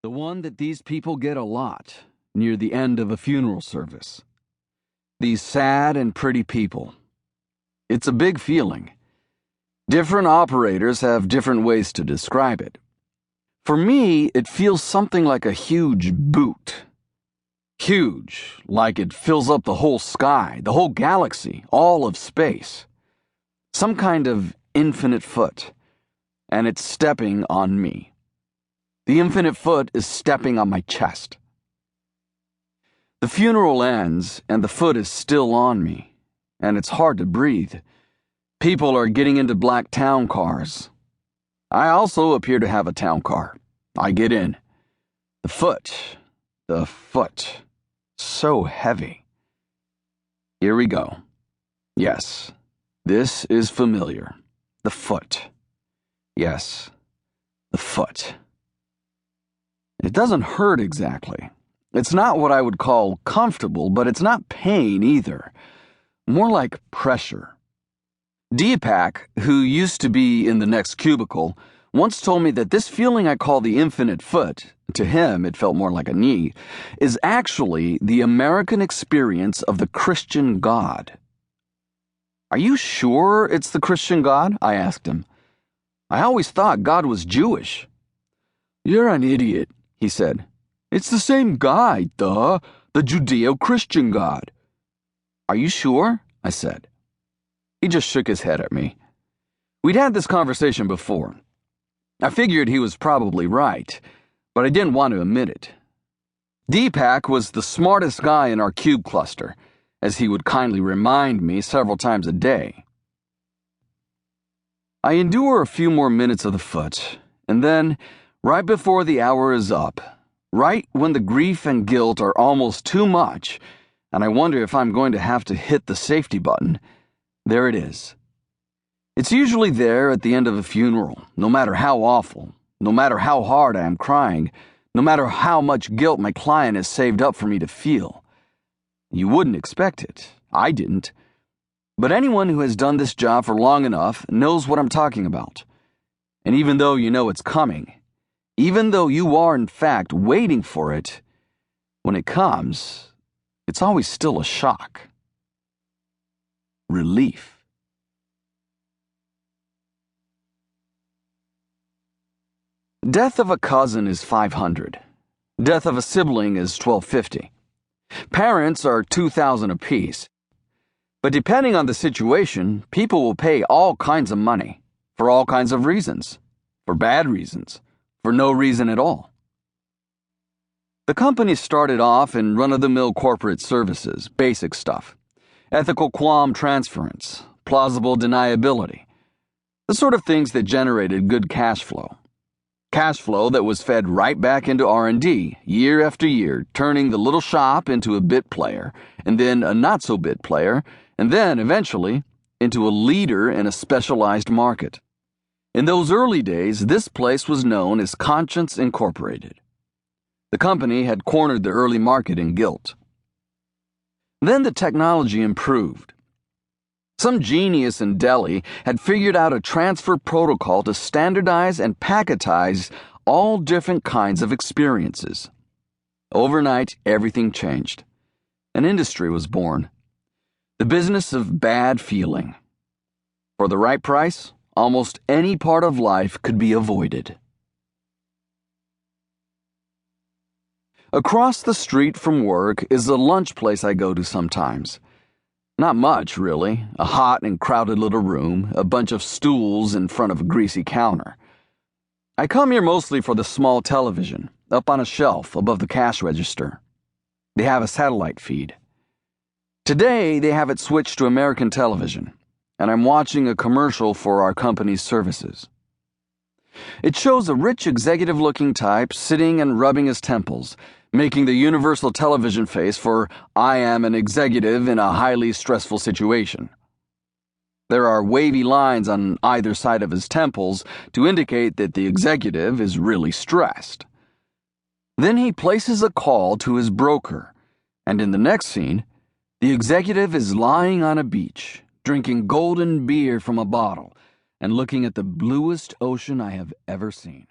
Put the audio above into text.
The one that these people get a lot near the end of a funeral service. These sad and pretty people. It's a big feeling. Different operators have different ways to describe it. For me, it feels something like a huge boot. Huge, like it fills up the whole sky, the whole galaxy, all of space. Some kind of infinite foot, and it's stepping on me. The infinite foot is stepping on my chest. The funeral ends, and the foot is still on me, and it's hard to breathe. People are getting into black town cars. I also appear to have a town car. I get in. The foot. So heavy. Here we go. Yes, this is familiar. The foot. Yes, the foot. It doesn't hurt exactly. It's not what I would call comfortable, but it's not pain either. More like pressure. Deepak, who used to be in the next cubicle, once told me that this feeling I call the infinite foot, to him it felt more like a knee, is actually the American experience of the Christian God. Are you sure it's the Christian God? I asked him. I always thought God was Jewish. You're an idiot, he said. It's the same guy, duh, the Judeo-Christian God. Are you sure? I said. He just shook his head at me. We'd had this conversation before. I figured he was probably right, but I didn't want to admit it. Deepak was the smartest guy in our cube cluster, as he would kindly remind me several times a day. I endure a few more minutes of the foot, and then, right before the hour is up, right when the grief and guilt are almost too much, and I wonder if I'm going to have to hit the safety button, there it is. It's usually there at the end of a funeral, no matter how awful, no matter how hard I am crying, no matter how much guilt my client has saved up for me to feel. You wouldn't expect it. I didn't. But anyone who has done this job for long enough knows what I'm talking about. And even though you know it's coming, even though you are in fact waiting for it, when it comes, it's always still a shock. Relief. Death of a cousin is $500. Death of a sibling is $1,250. Parents are $2,000 apiece. But depending on the situation, people will pay all kinds of money, for all kinds of reasons, for bad reasons, for no reason at all. The company started off in run-of-the-mill corporate services, basic stuff, ethical qualm transference, plausible deniability, the sort of things that generated good cash flow. Cash flow that was fed right back into R&D, year after year, turning the little shop into a bit player, and then a not-so-bit player, and then, eventually, into a leader in a specialized market. In those early days, this place was known as Conscience Incorporated. The company had cornered the early market in guilt. Then the technology improved. Some genius in Delhi had figured out a transfer protocol to standardize and packetize all different kinds of experiences. Overnight, everything changed. An industry was born. The business of bad feeling. For the right price, almost any part of life could be avoided. Across the street from work is a lunch place I go to sometimes. Not much, really. A hot and crowded little room, a bunch of stools in front of a greasy counter. I come here mostly for the small television, up on a shelf above the cash register. They have a satellite feed. Today, they have it switched to American television, and I'm watching a commercial for our company's services. It shows a rich executive-looking type sitting and rubbing his temples, making the universal television face for I am an executive in a highly stressful situation. There are wavy lines on either side of his temples to indicate that the executive is really stressed. Then he places a call to his broker, and in the next scene, the executive is lying on a beach, drinking golden beer from a bottle, and looking at the bluest ocean I have ever seen.